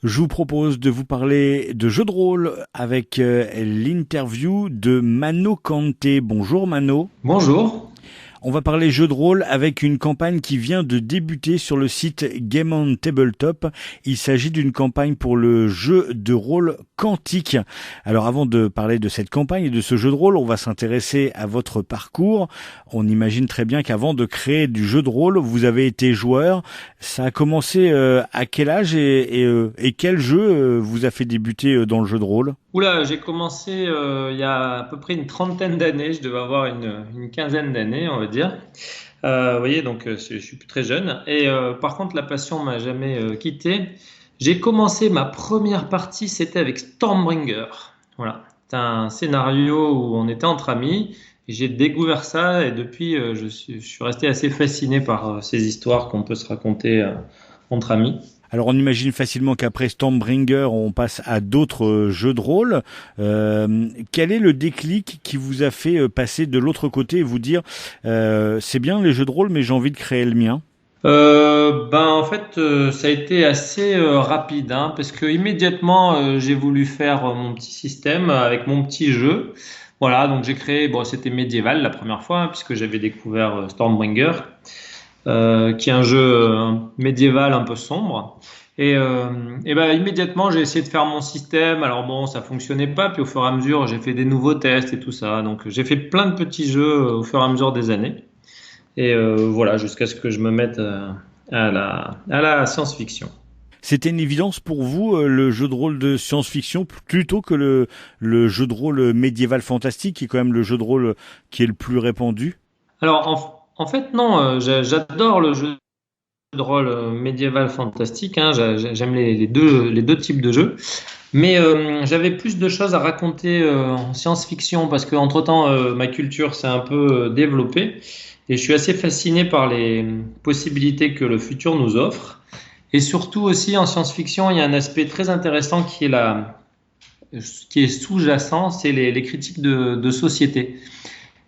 Je vous propose de vous parler de jeux de rôle avec l'interview de Mano Kanté. Bonjour Mano. Bonjour. On va parler jeux de rôle avec une campagne qui vient de débuter sur le site Game on Tabletop. Il s'agit d'une campagne pour le jeu de rôle Quantique. Alors avant de parler de cette campagne et de ce jeu de rôle, on va s'intéresser à votre parcours. On imagine très bien qu'avant de créer du jeu de rôle, vous avez été joueur. Ça a commencé à quel âge et quel jeu vous a fait débuter dans le jeu de rôle? Oula, j'ai commencé il y a à peu près une trentaine d'années, je devais avoir une quinzaine d'années, on va dire. Vous voyez, donc je suis plus très jeune. Et par contre, la passion m'a jamais quitté. J'ai commencé ma première partie, c'était avec Stormbringer. Voilà, c'est un scénario où on était entre amis. Et j'ai découvert ça et depuis, je suis resté assez fasciné par ces histoires qu'on peut se raconter entre amis. Alors on imagine facilement qu'après Stormbringer, on passe à d'autres jeux de rôle. Quel est le déclic qui vous a fait passer de l'autre côté et vous dire c'est bien les jeux de rôle, mais j'ai envie de créer le mien? En fait, ça a été assez rapide, hein, parce que immédiatement j'ai voulu faire mon petit système avec mon petit jeu. Voilà, donc j'ai créé, bon, c'était médiéval la première fois, hein, puisque j'avais découvert Stormbringer, qui est un jeu médiéval un peu sombre. Et ben immédiatement j'ai essayé de faire mon système. Alors bon, ça fonctionnait pas, puis au fur et à mesure j'ai fait des nouveaux tests et tout ça. Donc j'ai fait plein de petits jeux au fur et à mesure des années. Et voilà, jusqu'à ce que je me mette à la science-fiction. C'était une évidence pour vous, le jeu de rôle de science-fiction, plutôt que le jeu de rôle médiéval fantastique, qui est quand même le jeu de rôle qui est le plus répandu? Alors en fait non, j'adore le jeu de rôle médiéval fantastique, hein, j'aime les deux types de jeux, mais j'avais plus de choses à raconter en science-fiction parce que entre-temps ma culture s'est un peu développée et je suis assez fasciné par les possibilités que le futur nous offre. Et surtout aussi en science-fiction, il y a un aspect très intéressant qui est sous-jacent, c'est les critiques de société.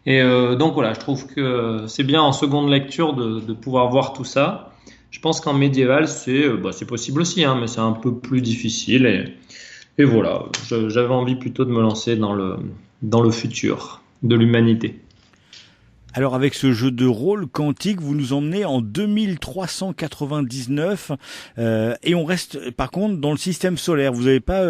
Et donc voilà, je trouve que c'est bien en seconde lecture de pouvoir voir tout ça. Je pense qu'en médiéval, c'est possible aussi, hein, mais c'est un peu plus difficile. Et voilà, j'avais envie plutôt de me lancer dans le futur de l'humanité. Alors avec ce jeu de rôle quantique, vous nous emmenez en 2399 et on reste par contre dans le système solaire. Vous n'avez pas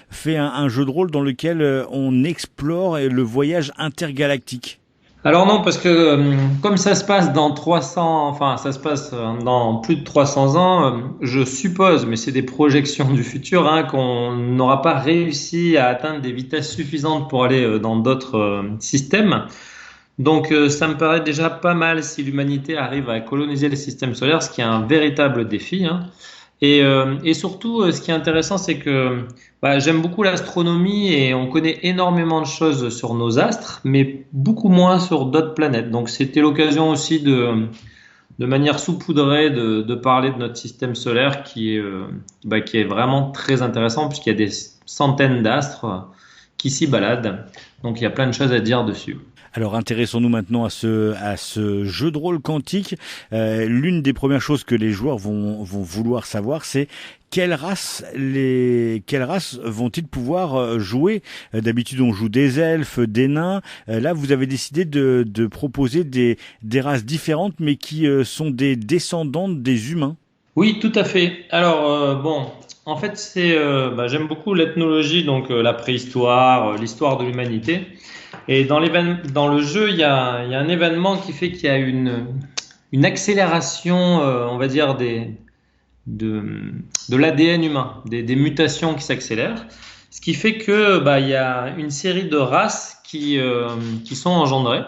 fait un jeu de rôle dans lequel on explore le voyage intergalactique. Alors non, parce que comme ça se passe dans 300, enfin ça se passe dans plus de 300 ans, je suppose, mais c'est des projections du futur, hein, qu'on n'aura pas réussi à atteindre des vitesses suffisantes pour aller dans d'autres systèmes. Donc ça me paraît déjà pas mal si l'humanité arrive à coloniser le système solaire, ce qui est un véritable défi, hein. Et surtout, ce qui est intéressant, c'est que j'aime beaucoup l'astronomie et on connaît énormément de choses sur nos astres, mais beaucoup moins sur d'autres planètes. Donc c'était l'occasion aussi de manière saupoudrée de parler de notre système solaire qui est vraiment très intéressant puisqu'il y a des centaines d'astres qui s'y baladent. Donc il y a plein de choses à dire dessus. Alors intéressons-nous maintenant à ce jeu de rôle quantique. L'une des premières choses que les joueurs vont vouloir savoir, c'est quelle race vont-ils pouvoir jouer. D'habitude, on joue des elfes, des nains. Là, vous avez décidé de proposer des races différentes, mais qui sont des descendantes des humains. Oui, tout à fait. Alors, bon, en fait, j'aime beaucoup l'ethnologie, donc la préhistoire, l'histoire de l'humanité. Et dans le jeu, il y a un événement qui fait qu'il y a une accélération, on va dire, de, de l'ADN humain, des mutations qui s'accélèrent. Ce qui fait que, il y a une série de races qui sont engendrées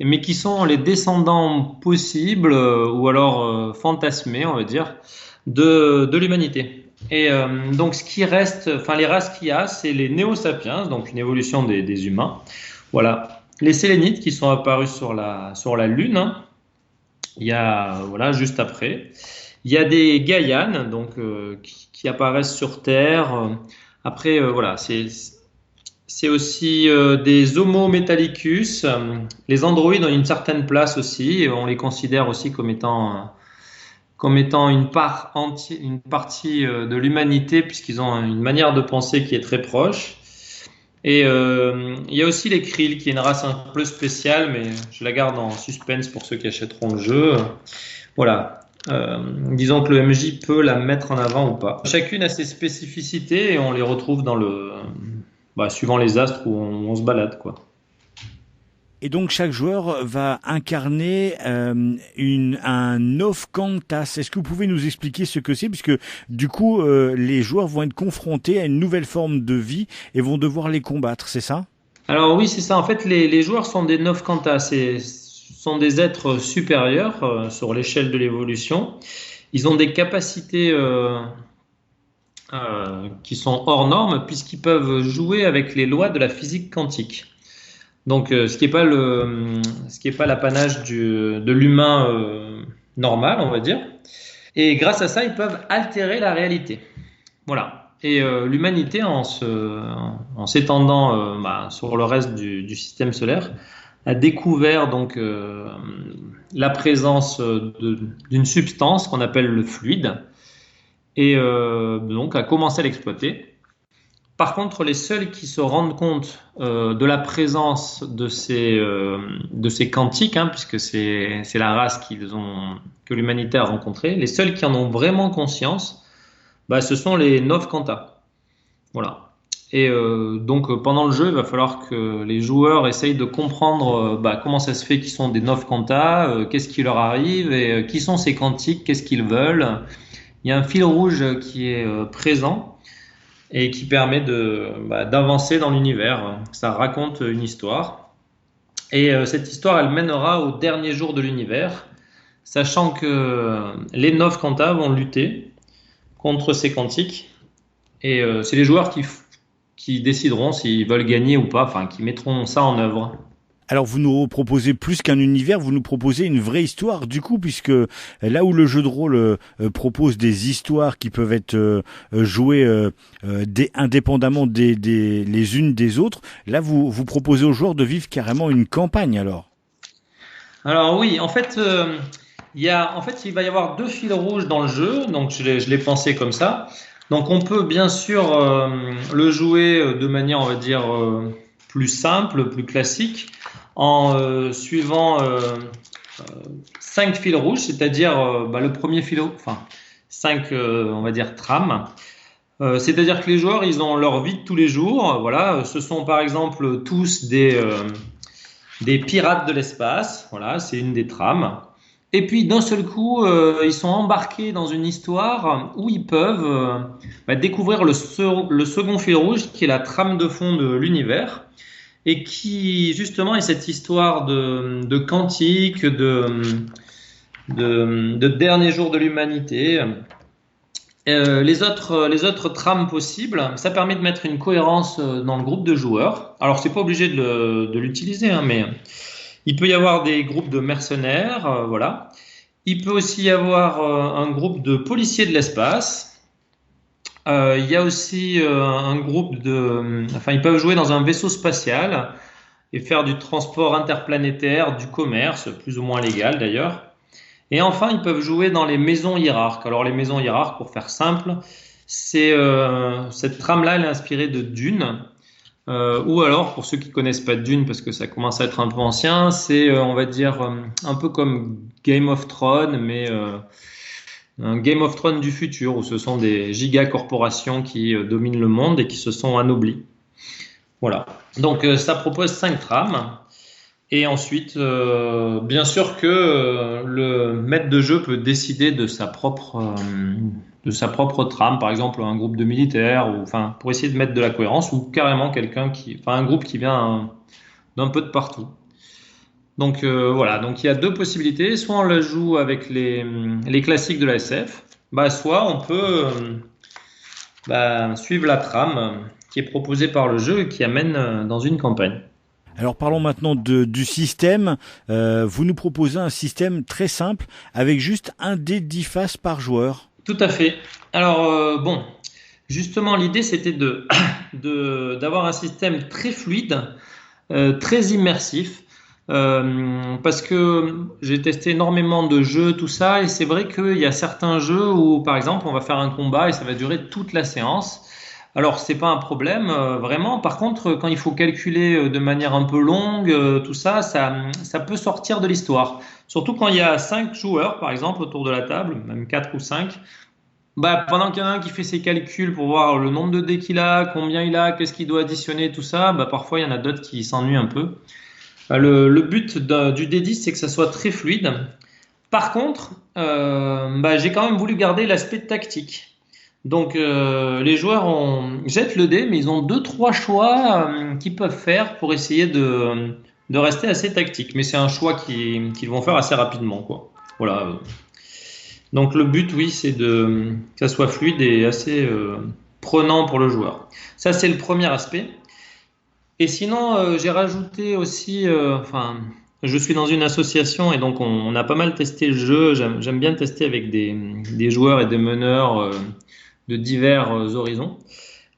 mais qui sont les descendants possibles ou alors fantasmés, on va dire, de l'humanité. Et donc, ce qui reste, enfin, les races qu'il y a, c'est les Néo-sapiens, donc une évolution des humains. Voilà. Les Sélénites qui sont apparus sur la Lune, hein. Il y a, voilà, juste après. Il y a des Gaianes, donc, qui apparaissent sur Terre. Après, voilà, c'est aussi des Homo metallicus. Les androïdes ont une certaine place aussi. Et on les considère aussi comme étant comme étant une partie de l'humanité, puisqu'ils ont une manière de penser qui est très proche. Et il y a aussi les Krill, qui est une race un peu spéciale, mais je la garde en suspense pour ceux qui achèteront le jeu. Voilà. Disons que le MJ peut la mettre en avant ou pas. Chacune a ses spécificités et on les retrouve suivant les astres où on se balade, quoi. Et donc chaque joueur va incarner un Nofkantas. Est-ce que vous pouvez nous expliquer ce que c'est, puisque du coup les joueurs vont être confrontés à une nouvelle forme de vie et vont devoir les combattre, c'est ça? Alors oui, c'est ça. En fait, les joueurs sont des Nofkantas. Ce sont des êtres supérieurs sur l'échelle de l'évolution. Ils ont des capacités qui sont hors normes puisqu'ils peuvent jouer avec les lois de la physique quantique. Donc, ce qui est pas l'apanage de l'humain normal, on va dire. Et grâce à ça, ils peuvent altérer la réalité. Voilà. Et l'humanité, en s'étendant sur le reste du système solaire, a découvert donc la présence d'une substance qu'on appelle le fluide, et donc a commencé à l'exploiter. Par contre, les seuls qui se rendent compte de la présence de ces quantiques, puisque c'est la race que l'humanité a rencontrée, les seuls qui en ont vraiment conscience, ce sont les Nofkanta. Voilà. Et donc pendant le jeu, il va falloir que les joueurs essayent de comprendre comment ça se fait qu'ils sont des Nofkanta, qu'est-ce qui leur arrive et qui sont ces quantiques, qu'est-ce qu'ils veulent. Il y a un fil rouge qui est présent et qui permet d'avancer dans l'univers. Ça raconte une histoire. Et cette histoire, elle mènera au dernier jour de l'univers, sachant que les Nofkanta vont lutter contre ces quantiques. Et c'est les joueurs qui décideront s'ils veulent gagner ou pas, enfin, qui mettront ça en œuvre. Alors vous nous proposez plus qu'un univers, vous nous proposez une vraie histoire du coup, puisque là où le jeu de rôle propose des histoires qui peuvent être jouées indépendamment les unes des autres, là vous proposez aux joueurs de vivre carrément une campagne alors. Alors oui, en fait, il va y avoir deux fils rouges dans le jeu, donc je l'ai pensé comme ça. Donc on peut bien sûr le jouer de manière, on va dire, plus simple, plus classique, en suivant 5 fils rouges, c'est-à-dire le premier fil, enfin 5, on va dire, trames. C'est-à-dire que les joueurs, ils ont leur vie de tous les jours. Voilà, ce sont par exemple tous des pirates de l'espace. Voilà, c'est une des trames. Et puis d'un seul coup, ils sont embarqués dans une histoire où ils peuvent découvrir le second fil rouge, qui est la trame de fond de l'univers, et qui justement est cette histoire de quantique, de dernier jour de l'humanité. Les autres trames possibles, ça permet de mettre une cohérence dans le groupe de joueurs. Alors c'est pas obligé de l'utiliser, mais il peut y avoir des groupes de mercenaires, voilà. Il peut aussi y avoir un groupe de policiers de l'espace. Il y a aussi un groupe ils peuvent jouer dans un vaisseau spatial et faire du transport interplanétaire, du commerce, plus ou moins légal d'ailleurs. Et enfin, ils peuvent jouer dans les maisons hiérarques. Alors les maisons hiérarques, pour faire simple, cette trame-là, elle est inspirée de Dune. Ou alors, pour ceux qui connaissent pas Dune, parce que ça commence à être un peu ancien, c'est, on va dire, un peu comme Game of Thrones, mais un Game of Thrones du futur, où ce sont des giga-corporations qui dominent le monde et qui se sont anoblies. Voilà. Donc, ça propose 5 trames. Et ensuite, bien sûr que le maître de jeu peut décider de sa propre trame, par exemple un groupe de militaires, ou enfin pour essayer de mettre de la cohérence, ou carrément un groupe qui vient d'un peu de partout. Donc voilà, donc il y a deux possibilités. Soit on la joue avec les classiques de la SF, soit on peut suivre la trame qui est proposée par le jeu et qui amène dans une campagne. Alors parlons maintenant du système. Vous nous proposez un système très simple avec juste un dé 10 faces par joueur. Tout à fait. Alors justement l'idée c'était d'avoir un système très fluide, très immersif. Parce que j'ai testé énormément de jeux, tout ça, et c'est vrai qu'il y a certains jeux où, par exemple, on va faire un combat et ça va durer toute la séance. Alors, c'est pas un problème, vraiment. Par contre, quand il faut calculer de manière un peu longue, tout ça, ça peut sortir de l'histoire. Surtout quand il y a 5 joueurs, par exemple, autour de la table, même 4 ou 5. Bah, pendant qu'il y en a un qui fait ses calculs pour voir le nombre de dés qu'il a, combien il a, qu'est-ce qu'il doit additionner, tout ça, bah, parfois il y en a d'autres qui s'ennuient un peu. Le but du D10, c'est que ça soit très fluide. Par contre, bah, j'ai quand même voulu garder l'aspect tactique. Donc, les joueurs jettent le dé, mais ils ont deux, trois choix qu'ils peuvent faire pour essayer de rester assez tactique. Mais c'est un choix qu'ils vont faire assez rapidement, quoi. Voilà. Donc, le but, oui, c'est que ça soit fluide et assez prenant pour le joueur. Ça, c'est le premier aspect. Et sinon, j'ai rajouté aussi, enfin, je suis dans une association et donc on a pas mal testé le jeu. J'aime bien tester avec des joueurs et des meneurs de divers horizons.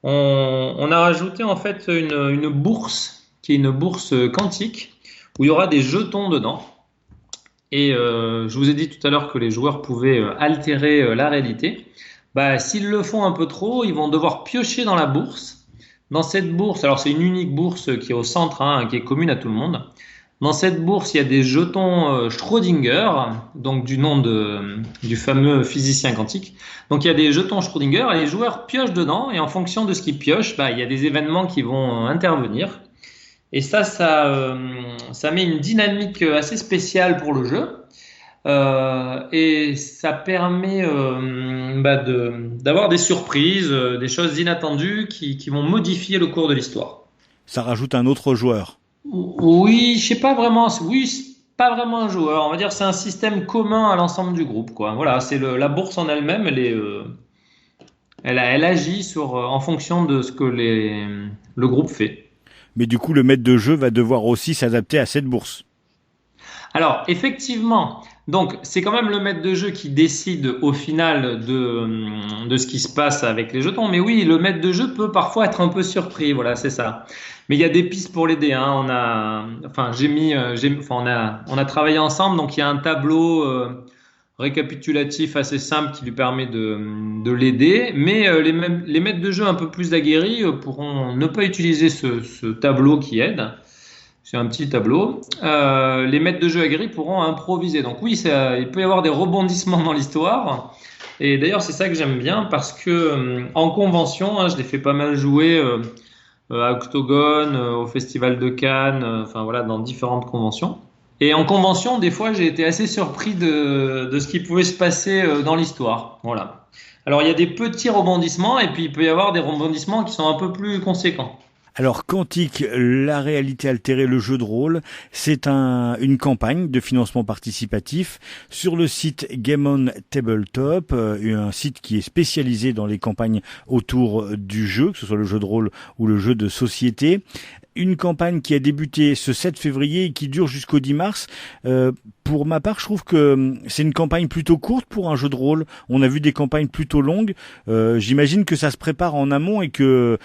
On a rajouté en fait une bourse qui est une bourse quantique où il y aura des jetons dedans. Et je vous ai dit tout à l'heure que les joueurs pouvaient altérer la réalité. Bah, s'ils le font un peu trop, ils vont devoir piocher dans la bourse. Dans cette bourse, alors c'est une unique bourse qui est au centre, hein, qui est commune à tout le monde. Dans cette bourse, il y a des jetons Schrödinger, donc du nom du fameux physicien quantique. Donc il y a des jetons Schrödinger et les joueurs piochent dedans et en fonction de ce qu'ils piochent, bah, il y a des événements qui vont intervenir. Et ça met une dynamique assez spéciale pour le jeu. Et ça permet d'avoir des surprises, des choses inattendues qui vont modifier le cours de l'histoire. Ça rajoute un autre joueur. Oui, je sais pas vraiment. Oui, c'est pas vraiment un joueur. On va dire que c'est un système commun à l'ensemble du groupe, quoi. Voilà, c'est la bourse en elle-même. Elle agit en fonction de ce que le groupe fait. Mais du coup, le maître de jeu va devoir aussi s'adapter à cette bourse. Alors, effectivement, donc c'est quand même le maître de jeu qui décide au final de ce qui se passe avec les jetons. Mais oui, le maître de jeu peut parfois être un peu surpris, voilà, c'est ça. Mais il y a des pistes pour l'aider, hein. On a travaillé ensemble, donc il y a un tableau récapitulatif assez simple qui lui permet de l'aider. Mais les maîtres de jeu un peu plus aguerris pourront ne pas utiliser ce tableau qui aide. C'est un petit tableau. Les maîtres de jeu aguerris pourront improviser. Donc oui, il peut y avoir des rebondissements dans l'histoire. Et d'ailleurs, c'est ça que j'aime bien parce que en convention, hein, je l'ai fait pas mal jouer à Octogone, au Festival de Cannes, enfin voilà, dans différentes conventions. Et en convention, des fois, j'ai été assez surpris de ce qui pouvait se passer dans l'histoire. Voilà. Alors, il y a des petits rebondissements et puis il peut y avoir des rebondissements qui sont un peu plus conséquents. Alors, Quantique, la réalité altérée, le jeu de rôle, c'est une campagne de financement participatif sur le site Game on Tabletop, un site qui est spécialisé dans les campagnes autour du jeu, que ce soit le jeu de rôle ou le jeu de société. Une campagne qui a débuté ce 7 février et qui dure jusqu'au 10 mars. Pour ma part, je trouve que c'est une campagne plutôt courte pour un jeu de rôle. On a vu des campagnes plutôt longues. J'imagine que ça se prépare en amont et que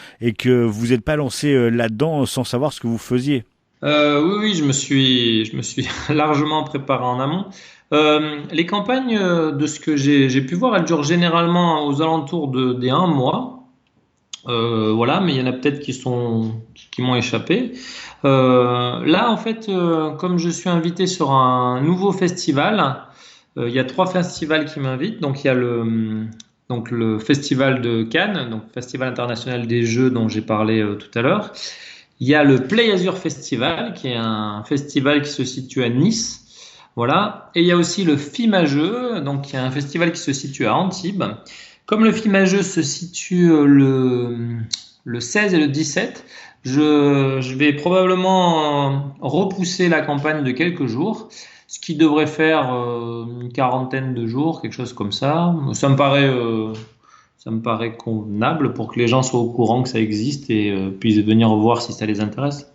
vous n'êtes pas lancé là-dedans sans savoir ce que vous faisiez. Oui, je me suis largement préparé en amont. Les campagnes, de ce que j'ai pu voir, elles durent généralement aux alentours des 1 mois. Voilà, mais il y en a peut-être qui m'ont échappé. Là, en fait, comme je suis invité sur un nouveau festival, il y a 3 festivals qui m'invitent. Donc, il y a le festival de Cannes, donc Festival international des jeux dont j'ai parlé tout à l'heure. Il y a le Play Azure Festival, qui est un festival qui se situe à Nice. Voilà. Et il y a aussi le FIMAGeux, donc il y a un festival qui se situe à Antibes. Comme le FIMAGeux se situe le 16 et le 17, je vais probablement repousser la campagne de quelques jours, ce qui devrait faire une quarantaine de jours, quelque chose comme ça. Ça me paraît convenable pour que les gens soient au courant que ça existe et puissent venir voir si ça les intéresse.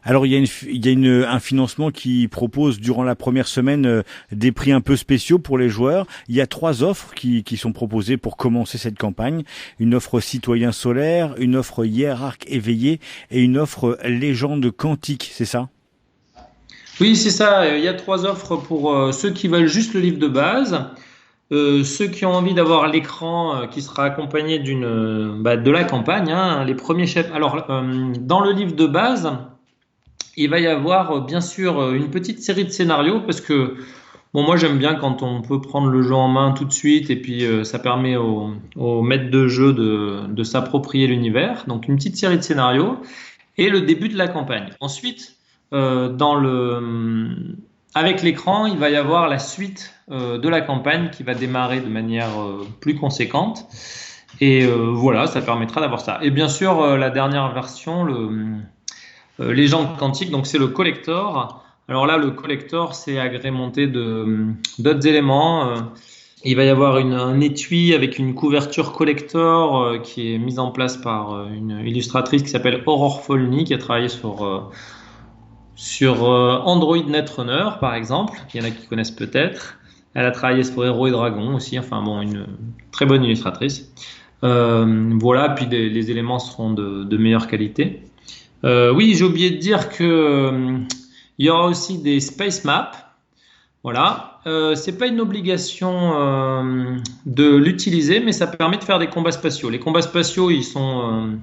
Alors il y a un financement qui propose durant la première semaine des prix un peu spéciaux pour les joueurs. Il y a 3 offres qui sont proposées pour commencer cette campagne. Une offre citoyen solaire, une offre hiérarque éveillé et une offre légende quantique, c'est ça? Oui, c'est ça. Il y a 3 offres pour ceux qui veulent juste le livre de base, ceux qui ont envie d'avoir l'écran qui sera accompagné de la campagne, hein, les premiers chefs. Alors, dans le livre de base, il va y avoir bien sûr une petite série de scénarios parce que bon, moi j'aime bien quand on peut prendre le jeu en main tout de suite et puis ça permet au maître de jeu de s'approprier l'univers. Donc une petite série de scénarios et le début de la campagne. Ensuite, avec l'écran, il va y avoir la suite de la campagne qui va démarrer de manière plus conséquente. Et voilà, ça permettra d'avoir ça. Et bien sûr, la dernière version, Légende quantique, donc c'est le collector. Alors là, le collector, c'est agrémenté de d'autres éléments. Il va y avoir un étui avec une couverture collector qui est mise en place par une illustratrice qui s'appelle Aurore Folny, qui a travaillé sur Android Netrunner, par exemple. Il y en a qui connaissent peut-être. Elle a travaillé sur Héros et Dragons aussi. Enfin bon, une très bonne illustratrice. Voilà, puis les éléments seront de meilleure qualité. Oui, j'ai oublié de dire que il y aura aussi des space maps. Voilà, c'est pas une obligation de l'utiliser, mais ça permet de faire des combats spatiaux. Les combats spatiaux, ils sont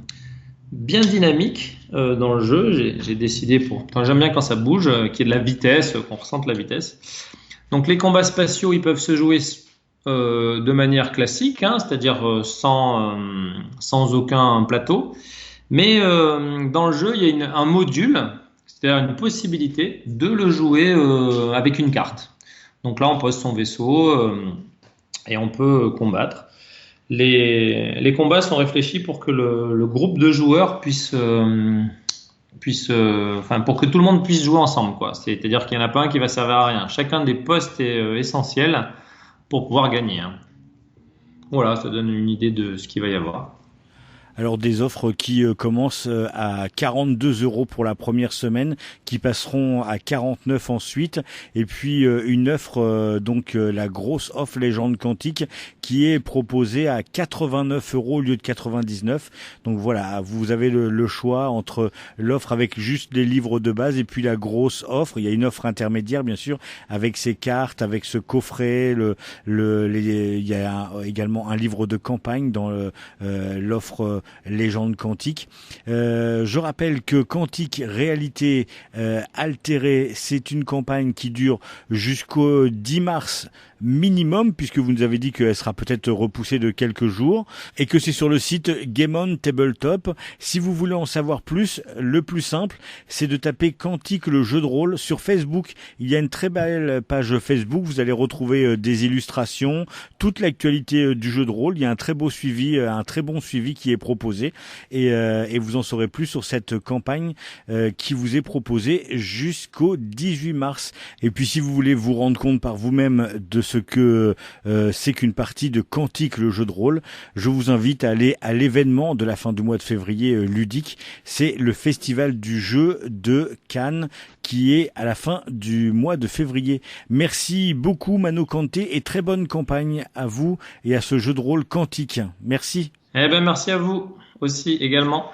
bien dynamiques dans le jeu. J'ai décidé j'aime bien quand ça bouge, qu'il y ait de la vitesse, qu'on ressente la vitesse. Donc les combats spatiaux, ils peuvent se jouer de manière classique, hein, c'est-à-dire sans aucun plateau. Mais dans le jeu, il y a un module, c'est-à-dire une possibilité de le jouer avec une carte. Donc là, on pose son vaisseau et on peut combattre. Les combats sont réfléchis pour que le groupe de joueurs pour que tout le monde puisse jouer ensemble, quoi. C'est-à-dire qu'il n'y en a pas un qui va servir à rien. Chacun des postes est essentiel pour pouvoir gagner, hein. Voilà, ça donne une idée de ce qu'il va y avoir. Alors des offres qui commencent à 42 € pour la première semaine, qui passeront à 49 ensuite, et puis une offre, la grosse offre Légende Quantique, qui est proposée à 89 € au lieu de 99. Donc voilà, vous avez le choix entre l'offre avec juste les livres de base et puis la grosse offre. Il y a une offre intermédiaire bien sûr, avec ses cartes, avec ce coffret, il y a également un livre de campagne dans l'offre Légende Quantique. Je rappelle que Quantique Réalité Altérée, c'est une campagne qui dure jusqu'au 10 mars minimum, puisque vous nous avez dit qu'elle sera peut-être repoussée de quelques jours, et que c'est sur le site Game On Tabletop. Si vous voulez en savoir plus, le plus simple, c'est de taper Quantique le jeu de rôle sur Facebook. Il y a une très belle page Facebook, vous allez retrouver des illustrations, toute l'actualité du jeu de rôle. Il y a un très beau suivi, un très bon suivi qui est proposé, et vous en saurez plus sur cette campagne qui vous est proposée jusqu'au 18 mars. Et puis si vous voulez vous rendre compte par vous-même de ce que c'est qu'une partie de Quantique le jeu de rôle, je vous invite à aller à l'événement de la fin du mois de février ludique. C'est le Festival du jeu de Cannes qui est à la fin du mois de février. Merci beaucoup Mano Kanté et très bonne campagne à vous et à ce jeu de rôle Quantique. Merci. Eh ben, merci à vous aussi également.